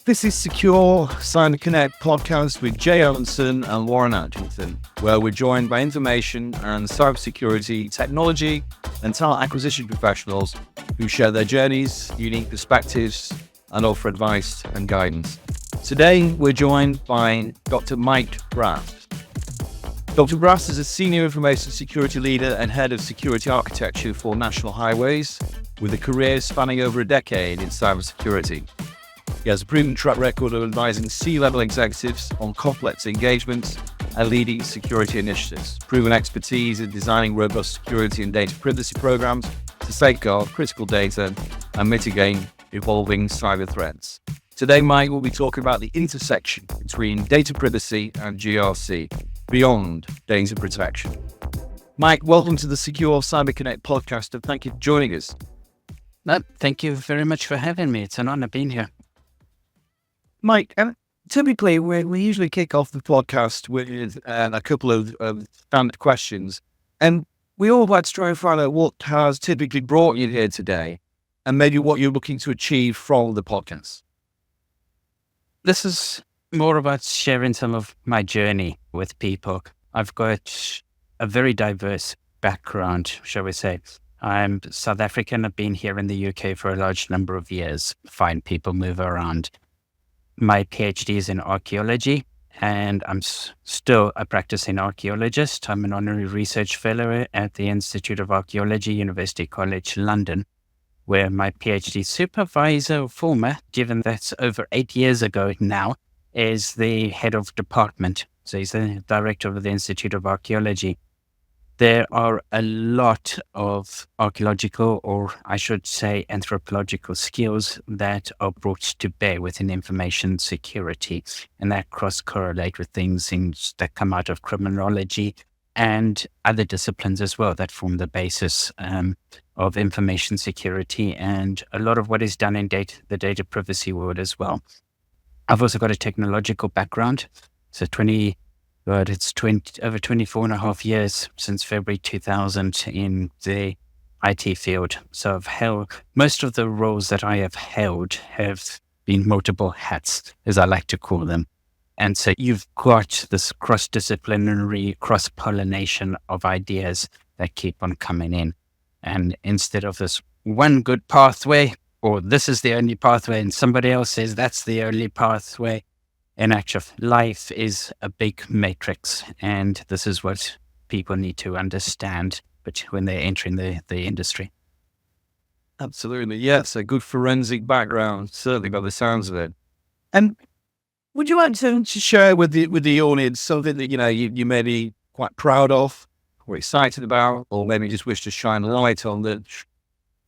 This is Secure Cyber Connect podcast with Jay Adamson and Warren Atkinson, where we're joined by information and cybersecurity technology and talent acquisition professionals who share their journeys, unique perspectives, and offer advice and guidance. Today, we're joined by Dr. Mike Brass. Dr. Brass is a senior information security leader and head of security architecture for National Highways, with a career spanning over a decade in cybersecurity. He has a proven track record of advising C-level executives on complex engagements and leading security initiatives, proven expertise in designing robust security and data privacy programs to safeguard critical data and mitigate evolving cyber threats. Today, Mike will be talking about the intersection between data privacy and GRC, beyond data protection. Mike, welcome to the Secure Cyber Connect podcast, and thank you for joining us. Thank you very much for having me. It's an honor being here. Mike, typically we usually kick off the podcast with a couple of standard questions, and we all like to try and find out what has typically brought you here today, and maybe what you're looking to achieve from the podcast. This is more about sharing some of my journey with people. I've got a very diverse background, shall we say. I'm South African. I've been here in the UK for a large number of years. Find people move around. My PhD is in archaeology, and I'm still a practicing archaeologist. I'm an honorary research fellow at the Institute of Archaeology, University College London, where my PhD supervisor, or former, given that's over 8 years ago now, is the head of department. So he's the director of the Institute of Archaeology. There are a lot of archaeological, or I should say anthropological skills that are brought to bear within information security, and that cross-correlate with things that come out of criminology and other disciplines as well that form the basis of information security and a lot of what is done in the data privacy world as well. I've also got a technological background, so it's over 24 and a half years since February 2000 in the IT field. So I've held, most of the roles that I have held have been multiple hats, as I like to call them. And so you've got this cross-disciplinary, cross-pollination of ideas that keep on coming in. And instead of this one good pathway, or this is the only pathway, and somebody else says that's the only pathway, in actual life is a big matrix, and this is what people need to understand when they're entering the industry. Absolutely, yes, a good forensic background, certainly by the sounds of it. And would you like to share with the audience something that you may be quite proud of, or excited about, or maybe just wish to shine a light on that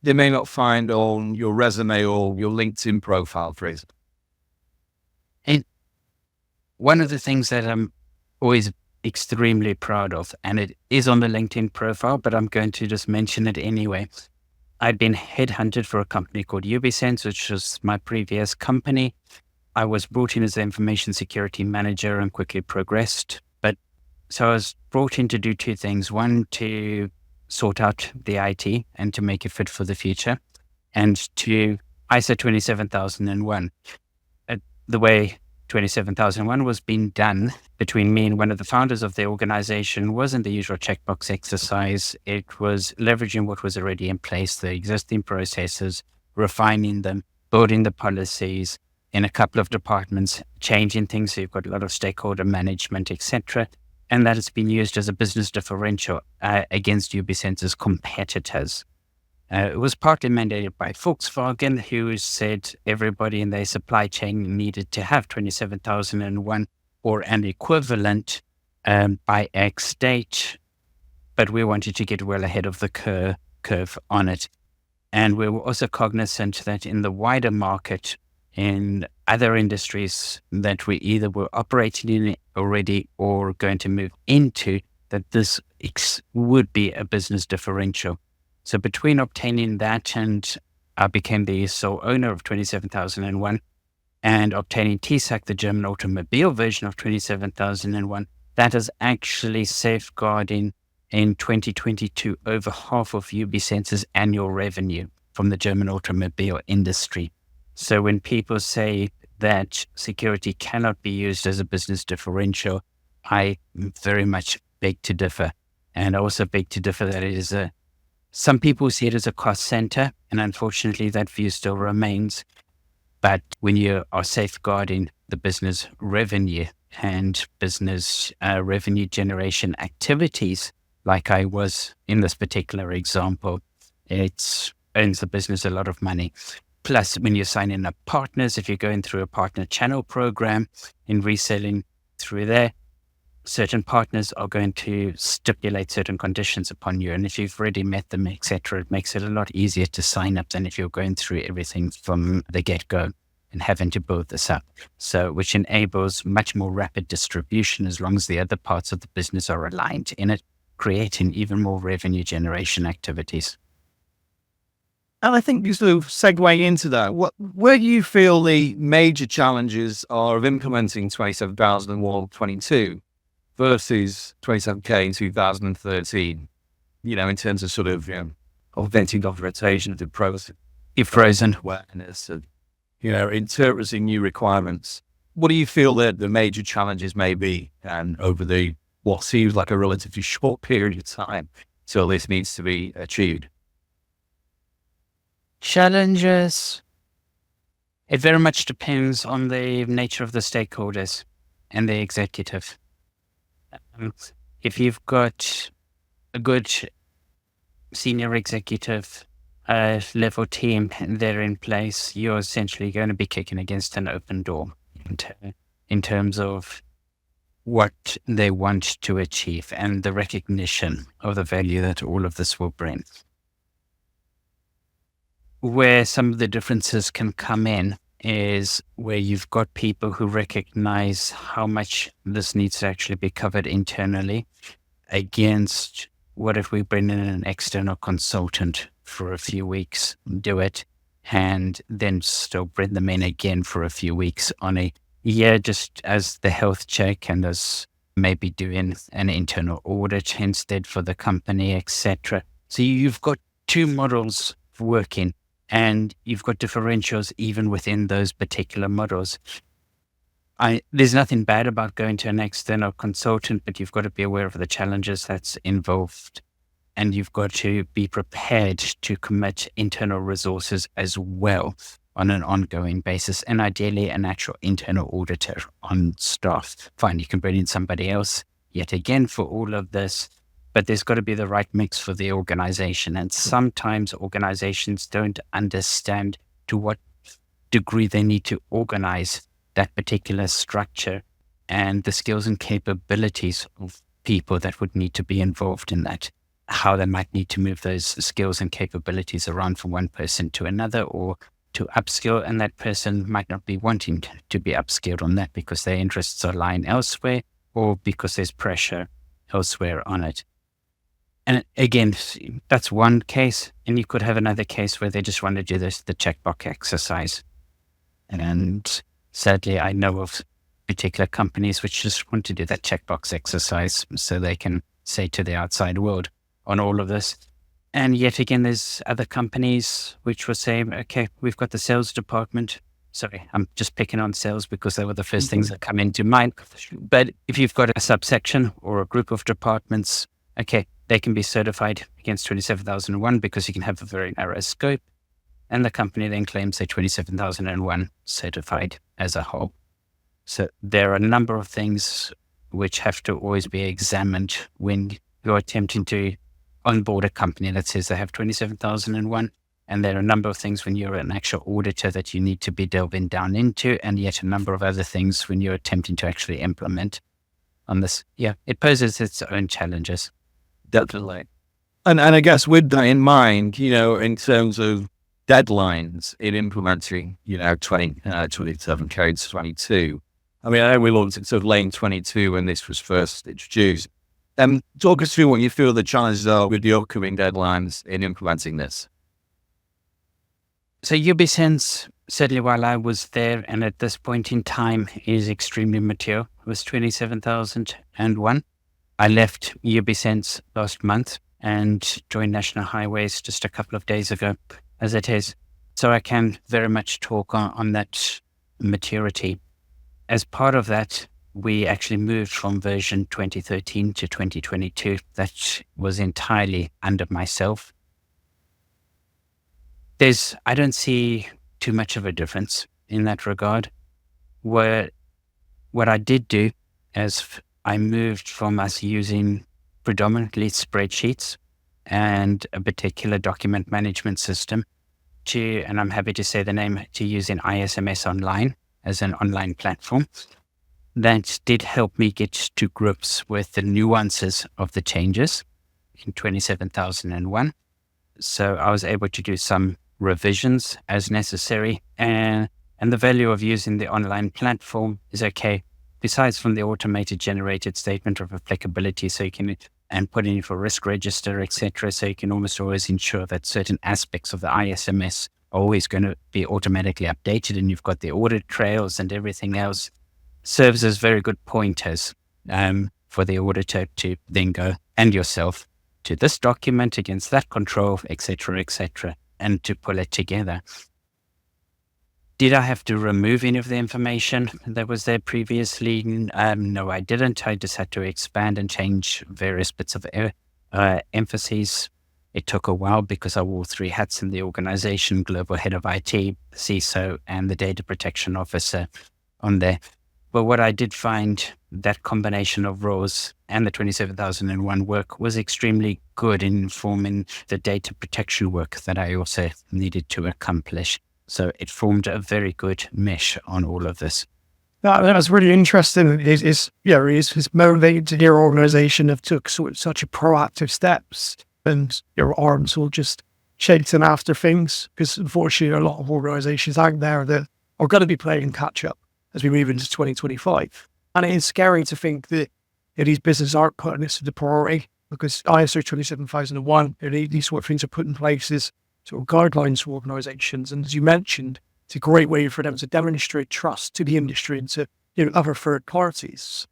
they may not find on your resume or your LinkedIn profile, for example? One of the things that I'm always extremely proud of, and it is on the LinkedIn profile, but I'm going to just mention it anyway. I'd been headhunted for a company called Ubisense, which was my previous company. I was brought in as the information security manager and quickly progressed. So I was brought in to do two things. One, to sort out the IT and to make it fit for the future, and to ISO 27001. The way 27001 was being done between me and one of the founders of the organization wasn't the usual checkbox exercise. It was leveraging what was already in place, the existing processes, refining them, building the policies in a couple of departments, changing things. So you've got a lot of stakeholder management, etc. And that has been used as a business differential against Ubisense's competitors. It was partly mandated by Volkswagen, who said everybody in their supply chain needed to have 27001 or an equivalent by X date, but we wanted to get well ahead of the curve on it. And we were also cognizant that in the wider market, in other industries that we either were operating in already or going to move into, that this would be a business differential. So between obtaining that, and I became the sole owner of 27001, and obtaining TISAX, the German automobile version of 27001, that is actually safeguarding in 2022 over half of Ubisense's annual revenue from the German automobile industry. So when people say that security cannot be used as a business differential, I very much beg to differ. And I also beg to differ that it is some people see it as a cost center, and unfortunately that view still remains. But when you are safeguarding the business revenue and business revenue generation activities, like I was in this particular example, it earns the business a lot of money. Plus, when you're signing up partners, if you're going through a partner channel program in reselling through there, certain partners are going to stipulate certain conditions upon you. And if you've already met them, etc., it makes it a lot easier to sign up than if you're going through everything from the get-go and having to build this up. So, which enables much more rapid distribution as long as the other parts of the business are aligned in it, creating even more revenue generation activities. And I think you sort of segue into that. Where do you feel the major challenges are of implementing 27001-22 versus 27K in 2013? In terms of sort of, authentic documentation, the process, Frozen awareness, and, interpreting new requirements. What do you feel that the major challenges may be, and over what seems like a relatively short period of time till this needs to be achieved? Challenges. It very much depends on the nature of the stakeholders and the executive. If you've got a good senior executive level team there in place, you're essentially going to be kicking against an open door in terms of what they want to achieve and the recognition of the value that all of this will bring. Where some of the differences can come in is where you've got people who recognize how much this needs to actually be covered internally against what if we bring in an external consultant for a few weeks, do it, and then still bring them in again for a few weeks on just as the health check and as maybe doing an internal audit instead for the company, etc. So you've got two models working. And you've got differentials even within those particular models. There's nothing bad about going to an external consultant, but you've got to be aware of the challenges that's involved. And you've got to be prepared to commit internal resources as well on an ongoing basis. And ideally, an actual internal auditor on staff. Fine, you can bring in somebody else yet again for all of this. But there's got to be the right mix for the organization. And sometimes organizations don't understand to what degree they need to organize that particular structure and the skills and capabilities of people that would need to be involved in that, how they might need to move those skills and capabilities around from one person to another or to upskill. And that person might not be wanting to be upskilled on that because their interests are lying elsewhere or because there's pressure elsewhere on it. And again, that's one case. And you could have another case where they just want to do the checkbox exercise. And sadly, I know of particular companies which just want to do that checkbox exercise so they can say to the outside world on all of this. And yet again, there's other companies which will say, okay, we've got the sales department. Sorry, I'm just picking on sales because they were the first things that come into mind. But if you've got a subsection or a group of departments, okay, they can be certified against 27001 because you can have a very narrow scope. And the company then claims they're 27001 certified as a whole. So there are a number of things which have to always be examined when you're attempting to onboard a company that says they have 27001. And there are a number of things when you're an actual auditor that you need to be delving down into, and yet a number of other things when you're attempting to actually implement on this. Yeah, it poses its own challenges. Definitely. And I guess with that in mind, in terms of deadlines in implementing, 27 codes 22. I mean, I know we looked at sort of lane 22 when this was first introduced. Talk us through what you feel the challenges are with the upcoming deadlines in implementing this. So UBSense, certainly while I was there and at this point in time is extremely mature, it was 27001. I left UBSense last month and joined National Highways just a couple of days ago, as it is. So I can very much talk on that maturity. As part of that, we actually moved from version 2013 to 2022. That was entirely under myself. I don't see too much of a difference in that regard. What I did do is I moved from us using predominantly spreadsheets and a particular document management system to, and I'm happy to say the name, to using ISMS Online as an online platform. That did help me get to grips with the nuances of the changes in 27001. So I was able to do some revisions as necessary. And the value of using the online platform is okay, besides from the automated generated statement of applicability, so you can and put in for risk register, etc. So you can almost always ensure that certain aspects of the ISMS are always going to be automatically updated, and you've got the audit trails and everything else. Serves as very good pointers for the auditor to then go, and yourself, to this document against that control, etc., and to pull it together. Did I have to remove any of the information that was there previously? No, I didn't. I just had to expand and change various bits of emphases. It took a while because I wore 3 hats in the organization: global head of IT, CISO, and the data protection officer on there. But what I did find, that combination of roles and the 27001 work was extremely good in informing the data protection work that I also needed to accomplish. So it formed a very good mesh on all of this. That's really interesting. It's motivated to hear organization have took such a proactive steps, and your arms will just chasing after things, because unfortunately a lot of organizations out there that are going to be playing catch up as we move into 2025. And it is scary to think that these businesses aren't putting this as a priority, because ISO 27001, these sort of things are put in place as sort of guidelines for organizations. And as you mentioned, it's a great way for them to demonstrate trust to the industry and to other third parties.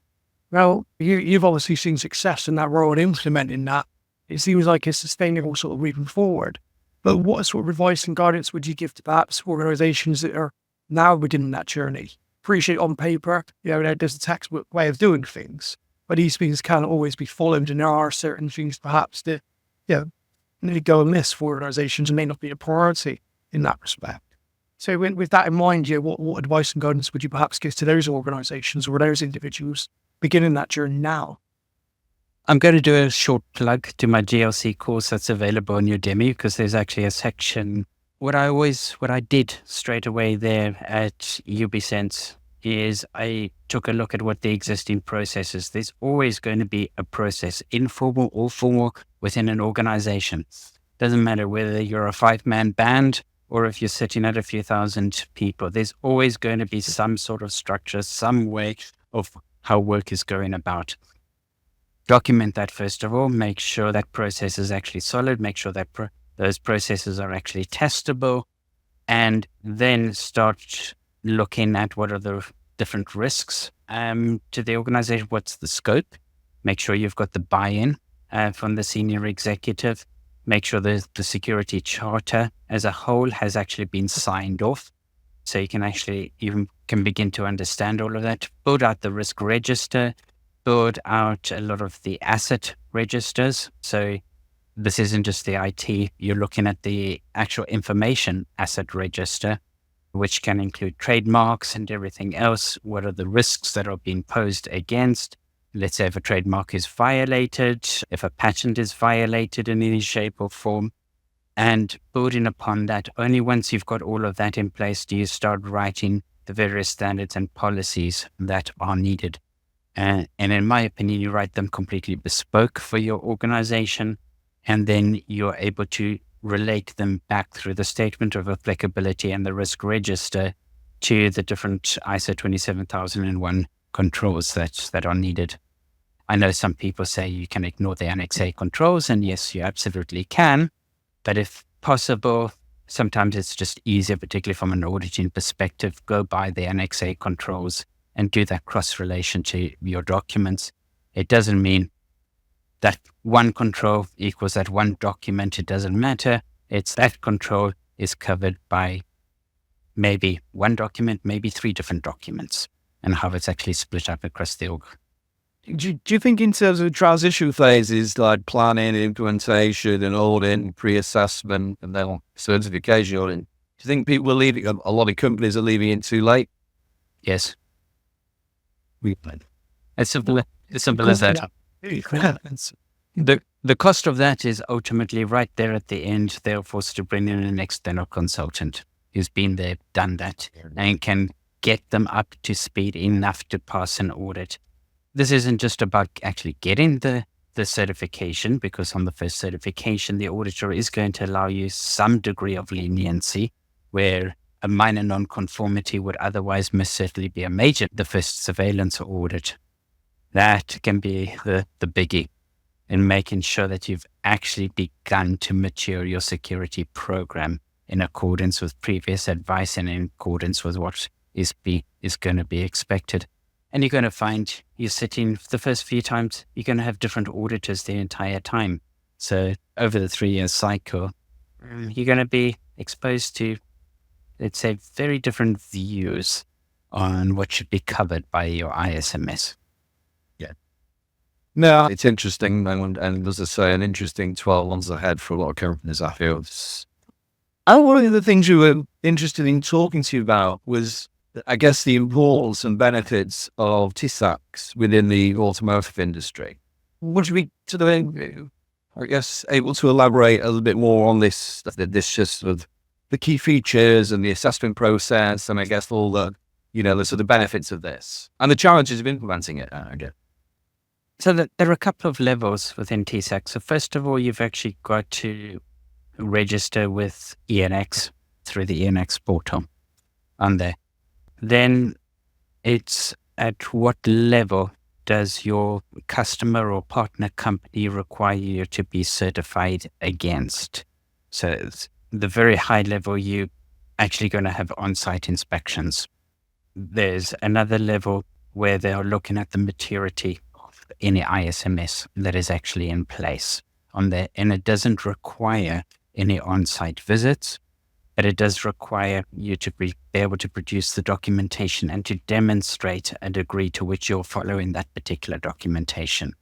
Well, you've obviously seen success in that role and implementing that. It seems like it's sustainable sort of moving forward. But what sort of advice and guidance would you give to perhaps organizations that are now within that journey? Appreciate on paper, there's a textbook way of doing things, but these things can't always be followed, and there are certain things perhaps that, nearly go amiss for organizations and may not be a priority in that respect. So with that in mind, what advice and guidance would you perhaps give to those organizations or those individuals beginning that journey now? I'm going to do a short plug to my GRC course that's available on Udemy, because there's actually a section. What I did straight away there at UBSense is I took a look at what the existing processes. There's always going to be a process, informal or formal, within an organization. Doesn't matter whether you're a 5-man band or if you're sitting at a few thousand people. There's always going to be some sort of structure, some way of how work is going about. Document that first of all. Make sure that process is actually solid. Make sure that those processes are actually testable, and then start looking at what are the different risks to the organization. What's the scope? Make sure you've got the buy-in from the senior executive. Make sure the security charter as a whole has actually been signed off, so you can begin to understand all of that. Build out the risk register. Build out a lot of the asset registers. So this isn't just the IT. You're looking at the actual information asset register, which can include trademarks and everything else. What are the risks that are being posed against? Let's say if a trademark is violated, if a patent is violated in any shape or form, and building upon that. Only once you've got all of that in place do you start writing the various standards and policies that are needed. And in my opinion, you write them completely bespoke for your organization, and then you're able to relate them back through the statement of applicability and the risk register to the different ISO 27001 controls that are needed. I know some people say you can ignore the Annex A controls, and yes, you absolutely can. But if possible, sometimes it's just easier, particularly from an auditing perspective, go by the Annex A controls and do that cross-relation to your documents. It doesn't mean that one control equals that one document. It doesn't matter. It's that control is covered by maybe one document, maybe 3 different documents, and how it's actually split up across the org. Do you think in terms of transition phases like planning, implementation and audit, pre-assessment and then certification audit, do you think people are leaving, a lot of companies are leaving it too late? Yes. As simple as that. The cost of that is ultimately right there at the end. They're forced to bring in an external consultant who's been there, done that, and can get them up to speed enough to pass an audit. This isn't just about actually getting the certification, because on the first certification, the auditor is going to allow you some degree of leniency where a minor non-conformity would otherwise most certainly be a major, the first surveillance audit. That can be the biggie in making sure that you've actually begun to mature your security program in accordance with previous advice and in accordance with what is going to be expected. And you're going to find you're sitting the first few times, you're going to have different auditors the entire time. So over the 3-year cycle, you're going to be exposed to, let's say, very different views on what should be covered by your ISMS. Yeah. No, it's interesting. And as I say, an interesting 12 months ahead for a lot of companies, I feel. And one of the things you were interested in talking to you about was, I guess, the importance and benefits of TISAX within the automotive industry. Would you be I guess, able to elaborate a little bit more on this just sort of the key features and the assessment process, and I guess all the, the sort of benefits of this and the challenges of implementing it, I guess. So there are a couple of levels within TISAX. So first of all, you've actually got to register with ENX through the ENX portal on there. Then it's at what level does your customer or partner company require you to be certified against? So it's the very high level, you're actually going to have on-site inspections. There's another level where they are looking at the maturity of any ISMS that is actually in place on there. And it doesn't require any on-site visits, but it does require you to be able to produce the documentation and to demonstrate a degree to which you're following that particular documentation.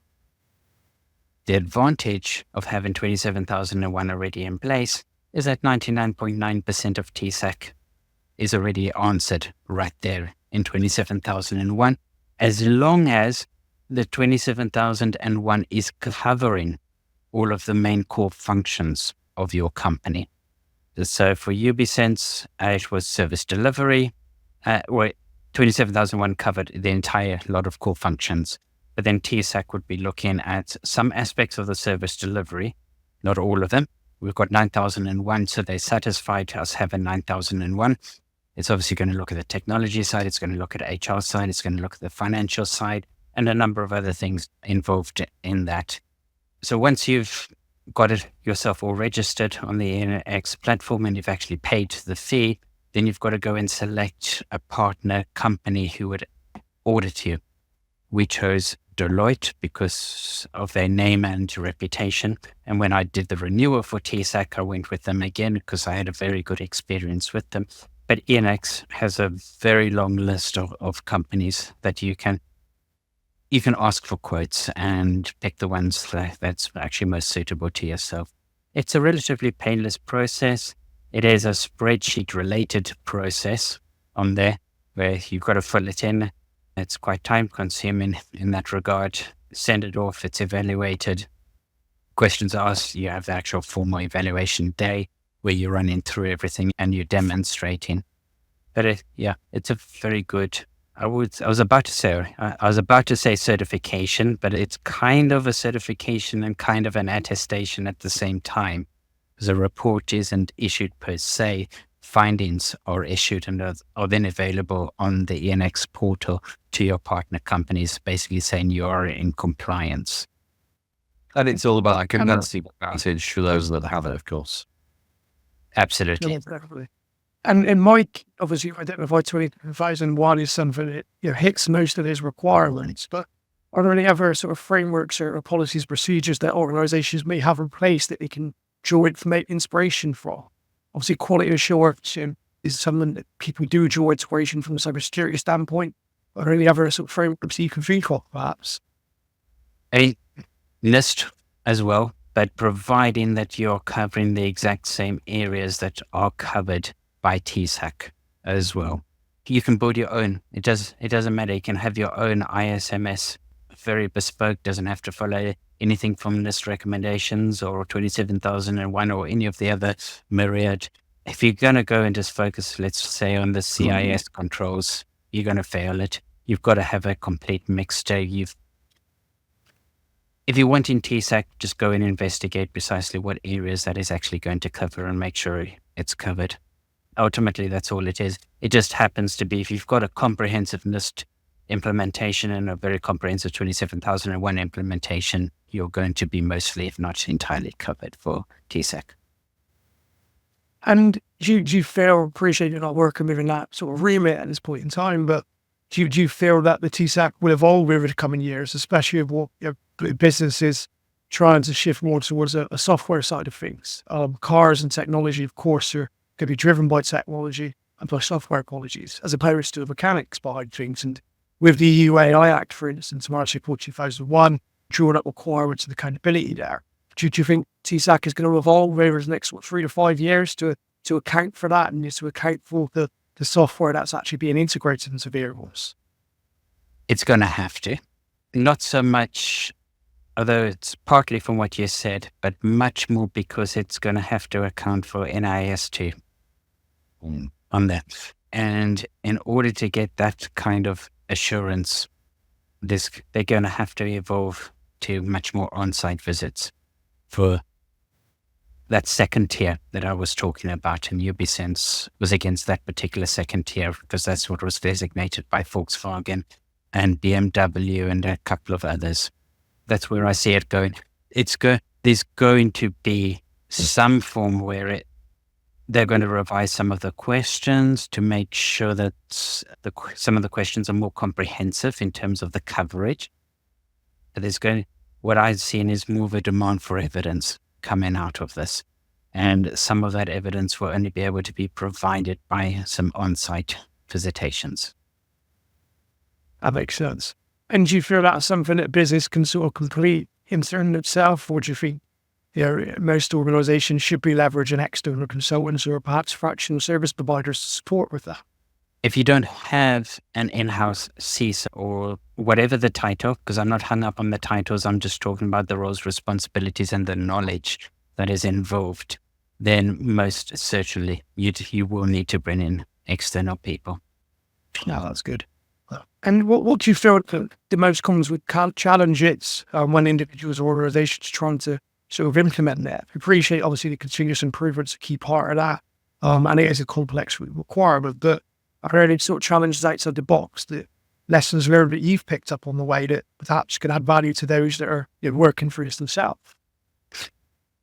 The advantage of having 27001 already in place is that 99.9% of TISAC is already answered right there in 27001, as long as the 27001 is covering all of the main core functions of your company. So for UBSense, it was service delivery, where 27001 covered the entire lot of core functions. But then TISAC would be looking at some aspects of the service delivery, not all of them. We've got 9001, so they satisfied us having 9001. It's obviously going to look at the technology side, it's going to look at HR side, it's going to look at the financial side, and a number of other things involved in that. So once you've got it yourself all registered on the ENX platform and you've actually paid the fee, then you've got to go and select a partner company who would audit you. We chose Deloitte because of their name and reputation. And when I did the renewal for TISAC, I went with them again because I had a very good experience with them. But ENX has a very long list of companies that you can ask for quotes and pick the ones that's actually most suitable to yourself. It's a relatively painless process. It is a spreadsheet related process on there where you've got to fill it in. It's quite time consuming in that regard. Send it off, it's evaluated. Questions asked, you have the actual formal evaluation day where you're running through everything and you're demonstrating. But it's a very good, I was about to say certification, but it's kind of a certification and kind of an attestation at the same time. The report isn't issued per se. Findings are issued and are then available on the ENX portal to your partner companies, basically saying you are in compliance. And it's all about a consistency advantage for those that have it, of course. Absolutely. Yeah, exactly. And Mike, obviously, identified 27001 is something that hits most of his requirements. But are there any other sort of frameworks or policies, procedures that organisations may have in place that they can draw inspiration from? Obviously, quality assurance is something that people do draw inspiration from a cybersecurity standpoint, or any other sort of frameworks you can think of, perhaps? A list as well, but providing that you're covering the exact same areas that are covered by TISAX as well. You can build your own. It doesn't matter. You can have your own ISMS, very bespoke, doesn't have to follow anything from NIST recommendations or 27001 or any of the other myriad. If you're going to go and just focus, let's say, on the CIS controls, you're going to fail it. You've got to have a complete mixture. If you want in TISAX, just go and investigate precisely what areas that is actually going to cover and make sure it's covered. Ultimately, that's all it is. It just happens to be, if you've got a comprehensive NIST implementation and a very comprehensive 27001 implementation, you're going to be mostly, if not entirely, covered for TISAX. And do you feel, appreciate you're not working within that sort of remit at this point in time, but do you feel that the TISAX will evolve over the coming years, especially if what businesses trying to shift more towards a software side of things? Cars and technology, of course, could be driven by technology and by software apologies, as opposed to the mechanics behind things. And with the EU AI Act, for instance, March April 2001, drawing up requirements of accountability there. Do you think TISAX is going to evolve over the next 3 to 5 years to account for that, and to account for the software that's actually being integrated into vehicles? It's going to have to. Not so much, although it's partly from what you said, but much more because it's going to have to account for NIS2 on that. And in order to get that kind of assurance, they're going to have to evolve to much more on-site visits for that second tier that I was talking about. And UBSense was against that particular second tier because that's what was designated by Volkswagen and BMW and a couple of others. That's where I see it going. There's going to be some form where they're going to revise some of the questions to make sure that some of the questions are more comprehensive in terms of the coverage. What I've seen is more of a demand for evidence coming out of this. And some of that evidence will only be able to be provided by some on-site visitations. That makes sense. And do you feel that's something that business can sort of complete in turn itself, or do you think most organizations should be leveraging external consultants or perhaps fractional service providers to support with that? If you don't have an in-house CISA or whatever the title, because I'm not hung up on the titles, I'm just talking about the roles, responsibilities, and the knowledge that is involved, then most certainly you will need to bring in external people. No, that's good. And what do you feel the most comes with challenges when individuals or organizations trying to sort of implement that? I appreciate, obviously, the continuous improvement is a key part of that. And it is a complex requirement, but are there any sort of challenges outside the box, the lessons learned that you've picked up on the way that perhaps can add value to those that are working for us themselves?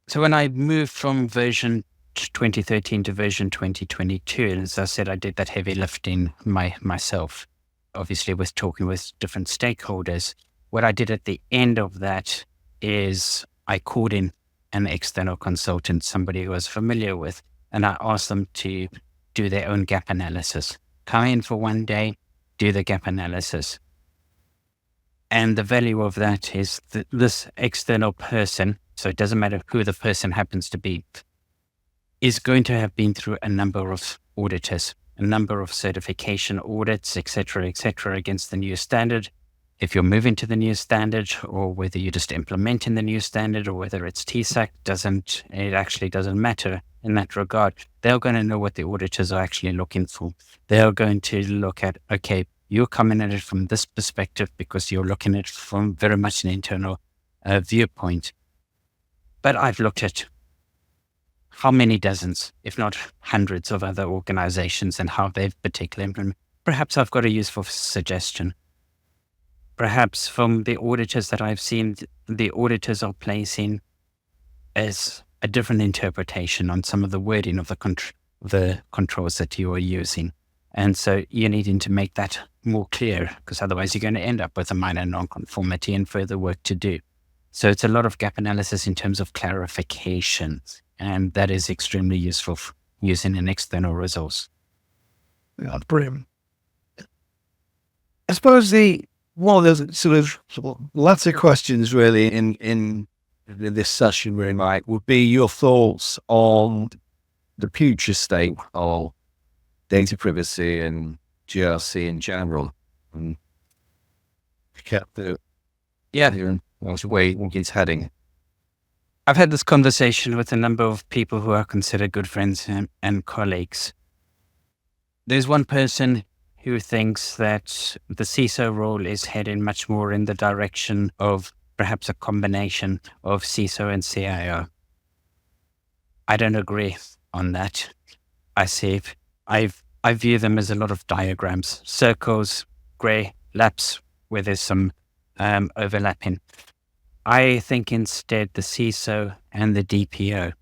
So when I moved from version 2013 to version 2022, and as I said, I did that heavy lifting myself, obviously with talking with different stakeholders. What I did at the end of that is I called in an external consultant, somebody who I was familiar with, and I asked them to do their own gap analysis. Come in for one day, do the gap analysis. And the value of that is that this external person, so it doesn't matter who the person happens to be, is going to have been through a number of auditors, a number of certification audits, et cetera, against the new standard. If you're moving to the new standard, or whether you're just implementing the new standard, or whether it's TISAX, it actually doesn't matter in that regard. They're going to know what the auditors are actually looking for. They're going to look at, okay, you're coming at it from this perspective because you're looking at it from very much an internal viewpoint. But I've looked at how many dozens, if not hundreds of other organizations and how they've particularly implemented. Perhaps I've got a useful suggestion. Perhaps from the auditors that I've seen, the auditors are placing as a different interpretation on some of the wording of the controls that you are using. And so you're needing to make that more clear, because otherwise you're going to end up with a minor non-conformity and further work to do. So it's a lot of gap analysis in terms of clarification, and that is extremely useful using an external resource. Yeah, that's brilliant. I suppose there's sort of Lots of questions really in this session really, Mike, would be your thoughts on the future state of data privacy and GRC in general. And which way it's heading. I've had this conversation with a number of people who are considered good friends and colleagues. There's one person who thinks that the CISO role is heading much more in the direction of perhaps a combination of CISO and CIO. I don't agree on that. I view them as a lot of diagrams, circles, gray, laps, where there's some overlapping. I think instead the CISO and the DPO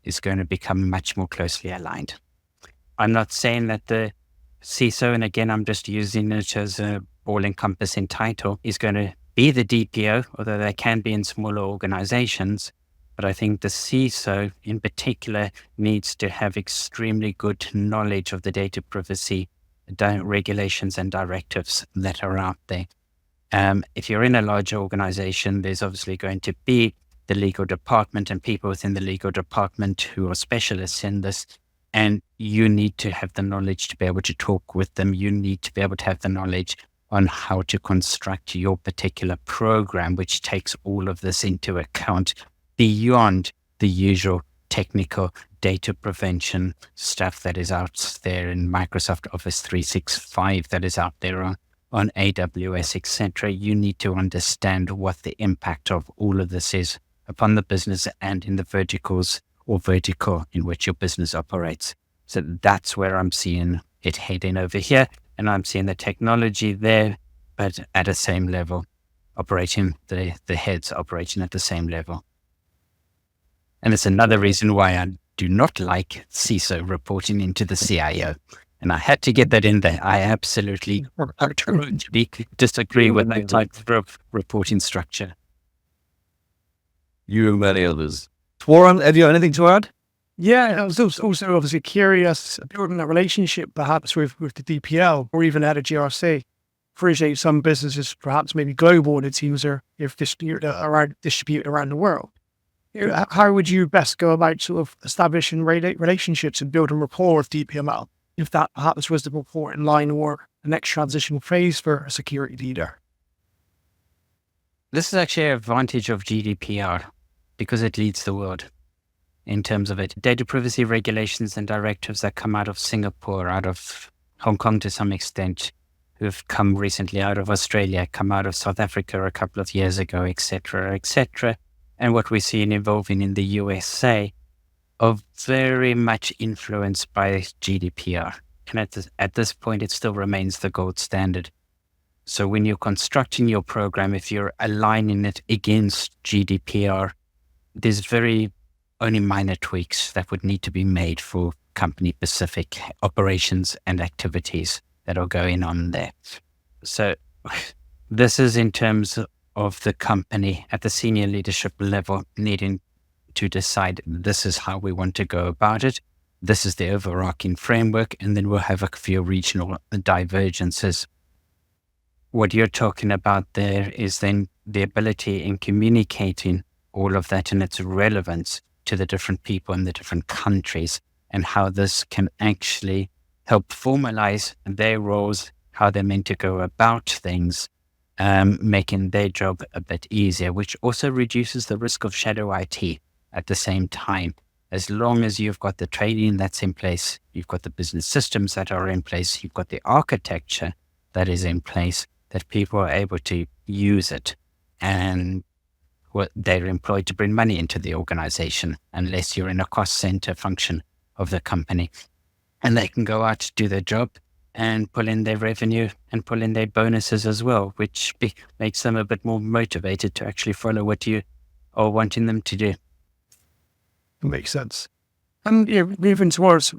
is going to become much more closely aligned. I'm not saying that the CISO, and again, I'm just using it as a all-encompassing title, is going to be the DPO, although they can be in smaller organizations. But I think the CISO in particular needs to have extremely good knowledge of the data privacy regulations and directives that are out there. If you're in a larger organization, there's obviously going to be the legal department and people within the legal department who are specialists in this. And you need to have the knowledge to be able to talk with them. You need to be able to have the knowledge on how to construct your particular program, which takes all of this into account beyond the usual technical data prevention stuff that is out there in Microsoft Office 365, that is out there on AWS, etc. You need to understand what the impact of all of this is upon the business and in the verticals or vertical in which your business operates. So that's where I'm seeing it heading over here. And I'm seeing the technology there, but at the same level, operating, the heads operating at the same level. And it's another reason why I do not like CISO reporting into the CIO. And I had to get that in there. I absolutely disagree with that type of reporting structure. You and many others. Warren, have you anything to add? Yeah, I was also obviously curious, building that relationship perhaps with the DPL or even at a GRC. Appreciate some businesses, perhaps maybe global, the teams are distributed around the world. How would you best go about sort of establishing relationships and building rapport with DPML, if that perhaps was the report in line or the next transitional phase for a security leader? This is actually an advantage of GDPR because it leads the world in terms of it. Data privacy regulations and directives that come out of Singapore, out of Hong Kong to some extent, who've come recently out of Australia, come out of South Africa a couple of years ago, etc., etc. And what we're seeing evolving in the USA are very much influenced by GDPR. And at this point, it still remains the gold standard. So when you're constructing your program, if you're aligning it against GDPR, there's very only minor tweaks that would need to be made for company-specific operations and activities that are going on there. So this is in terms of the company at the senior leadership level needing to decide this is how we want to go about it. This is the overarching framework, and then we'll have a few regional divergences. What you're talking about there is then the ability in communicating all of that and its relevance to the different people in the different countries, and how this can actually help formalize their roles, how they're meant to go about things, making their job a bit easier, which also reduces the risk of shadow IT at the same time. As long as you've got the training that's in place, you've got the business systems that are in place, you've got the architecture that is in place, that people are able to use it. And they're employed to bring money into the organization, unless you're in a cost center function of the company. And they can go out to do their job and pull in their revenue and pull in their bonuses as well, which makes them a bit more motivated to actually follow what you are wanting them to do. It makes sense. And moving towards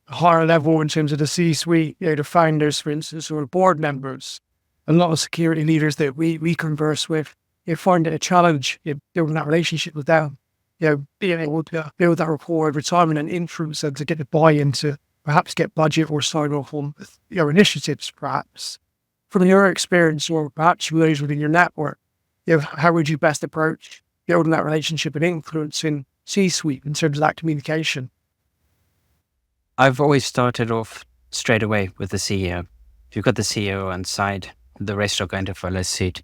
higher level in terms of the C-suite, the founders, for instance, or board members, a lot of security leaders that we converse with, find it a challenge building that relationship with them. Being able to build that rapport over time and influence them to get the buy-in to perhaps get budget or sign off on your initiatives, perhaps. From your experience, or perhaps those within your network, how would you best approach building that relationship and influence in C-suite in terms of that communication? I've always started off straight away with the CEO. If you've got the CEO on side, the rest are going to follow suit.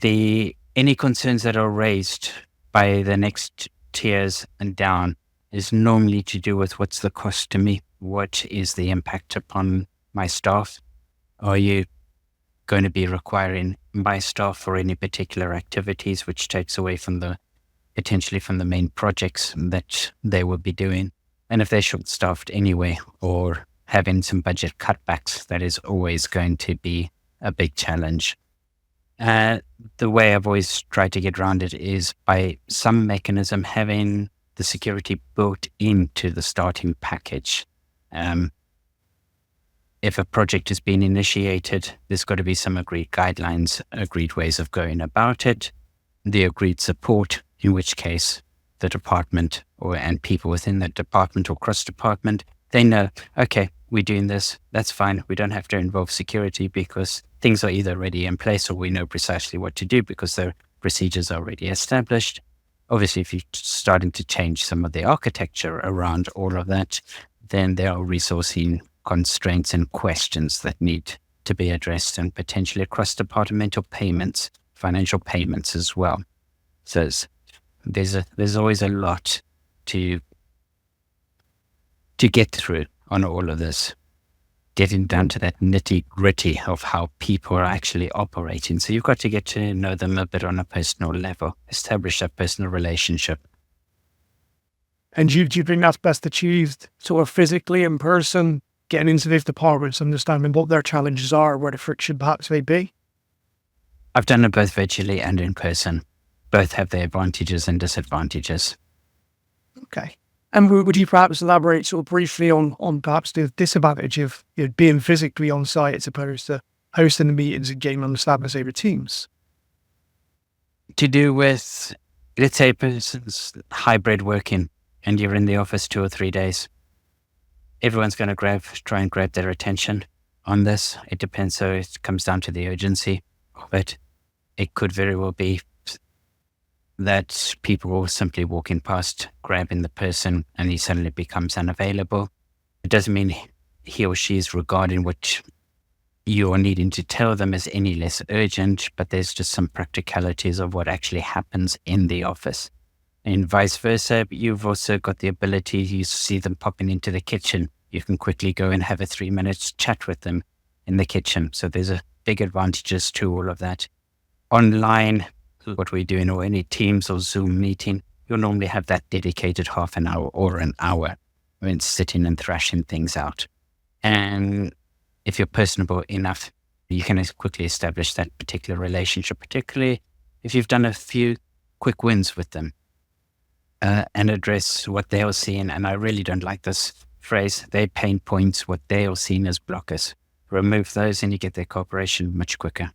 Any concerns that are raised by the next tiers and down is normally to do with what's the cost to me? What is the impact upon my staff? Are you going to be requiring my staff for any particular activities, which takes away from potentially from the main projects that they will be doing? And if they're short-staffed anyway, or having some budget cutbacks, that is always going to be a big challenge. The way I've always tried to get around it is by some mechanism having the security built into the starting package. If a project is being initiated, there's got to be some agreed guidelines, agreed ways of going about it, the agreed support, in which case the department and people within that department or cross-department, they know, okay, we're doing this, that's fine. We don't have to involve security because things are either already in place or we know precisely what to do because the procedures are already established. Obviously, if you're starting to change some of the architecture around all of that, then there are resourcing constraints and questions that need to be addressed, and potentially across departmental payments, financial payments as well. So there's always a lot to get through on all of this, getting down to that nitty gritty of how people are actually operating. So you've got to get to know them a bit on a personal level, establish that personal relationship. And do you think that's best achieved sort of physically in person, getting into these departments, understanding what their challenges are, where the friction perhaps may be? I've done it both virtually and in person. Both have their advantages and disadvantages. Okay. And would you perhaps elaborate sort of briefly on perhaps the disadvantage of being physically on site as opposed to hosting the meetings and getting understanding over Teams? To do with, let's say, a person's hybrid working and you're in the office 2 or 3 days. Everyone's going to try and grab their attention on this. It depends. So it comes down to the urgency, but it could very well be that people will simply walking past, grabbing the person, and he suddenly becomes unavailable. It doesn't mean he or she is regarding what you're needing to tell them as any less urgent, but there's just some practicalities of what actually happens in the office. And vice versa, you've also got the ability, you see them popping into the kitchen. You can quickly go and have a 3-minute chat with them in the kitchen. So there's a big advantages to all of that. Online, what we're doing, or any Teams or Zoom meeting, you'll normally have that dedicated half an hour or an hour when sitting and thrashing things out. And if you're personable enough, you can quickly establish that particular relationship, particularly if you've done a few quick wins with them and address what they are seeing. And I really don't like this phrase, their pain points, what they are seeing as blockers. Remove those and you get their cooperation much quicker.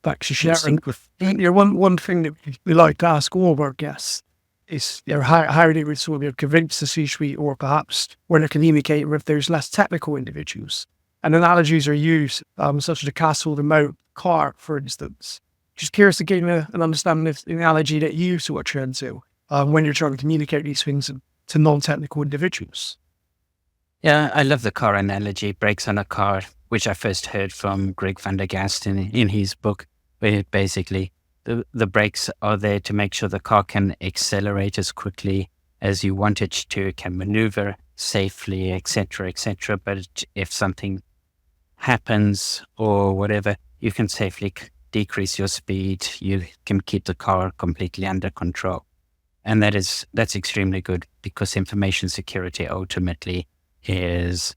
Back to sharing. One thing that we like to ask all of our guests is how they would sort of convince the C-suite, or perhaps when they're communicating with those less technical individuals. And analogies are used, such as the castle, the moat, car, for instance. Just curious to get an understanding of the analogy that you sort of turn to when you're trying to communicate these things to non-technical individuals. Yeah, I love the car analogy, brakes on a car, which I first heard from Greg van der Gast in his book, where basically the brakes are there to make sure the car can accelerate as quickly as you want it to, can maneuver safely, etc., etc. But if something happens or whatever, you can safely decrease your speed. You can keep the car completely under control. And that's extremely good, because information security ultimately is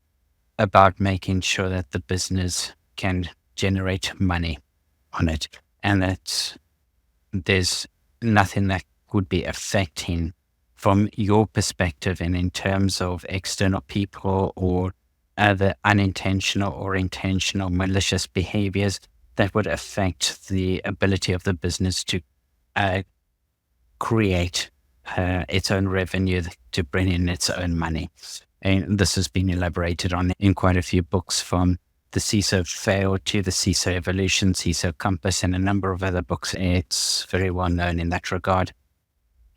about making sure that the business can generate money on it, and that there's nothing that would be affecting from your perspective and in terms of external people or other unintentional or intentional malicious behaviors that would affect the ability of the business to create its own revenue to bring in its own money. And this has been elaborated on in quite a few books, from the CISO Fail to the CISO Evolution, CISO Compass, and a number of other books. It's very well known in that regard.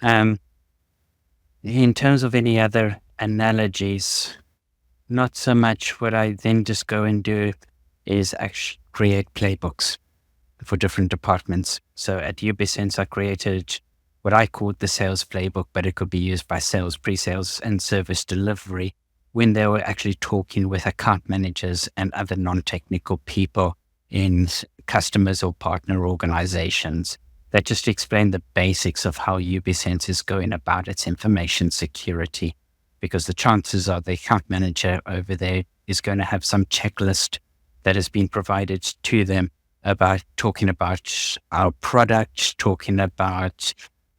In terms of any other analogies, not so much. What I then just go and do is actually create playbooks for different departments. So at UBSense, I created what I called the sales playbook, but it could be used by sales, pre-sales, and service delivery when they were actually talking with account managers and other non-technical people in customers or partner organizations. That just explain the basics of how UBSense is going about its information security, because the chances are the account manager over there is going to have some checklist that has been provided to them about talking about our product, talking about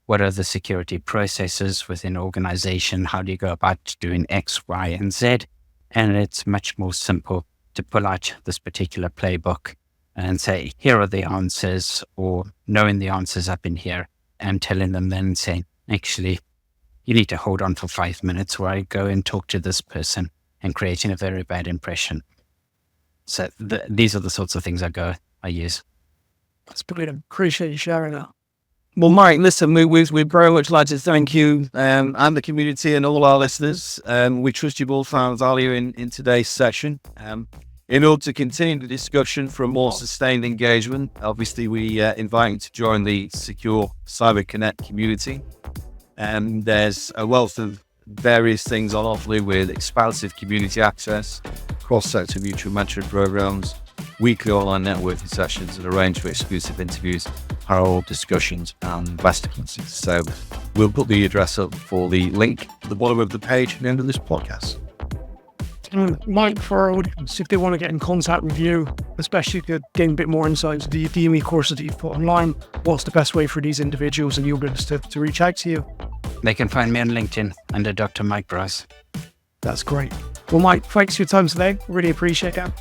what are the security processes within an organization, how do you go about doing X, Y, and Z. And it's much more simple to pull out this particular playbook and say, here are the answers, or knowing the answers up in here and telling them then saying, actually, you need to hold on for 5 minutes where I go and talk to this person, and creating a very bad impression. So these are the sorts of things I use. That's brilliant. Appreciate you sharing that. Well, Mike, listen, we'd very much like to thank you and the community and all our listeners. We trust you've all found value in today's session. In order to continue the discussion for a more sustained engagement, obviously we invite you to join the Secure Cyber Connect community. And there's a wealth of various things on offer with expansive community access, cross-sector mutual mentoring programs, weekly online networking sessions, and a range of exclusive interviews, parallel discussions, and masterclasses. So we'll put the address up for the link at the bottom of the page at the end of this podcast. Mike, for our audience, if they want to get in contact with you, especially if you're getting a bit more insight into the DME courses that you've put online, what's the best way for these individuals and your business to reach out to you? They can find me on LinkedIn under Dr. Mike Bryce. That's great. Well, Mike, thanks for your time today. Really appreciate that.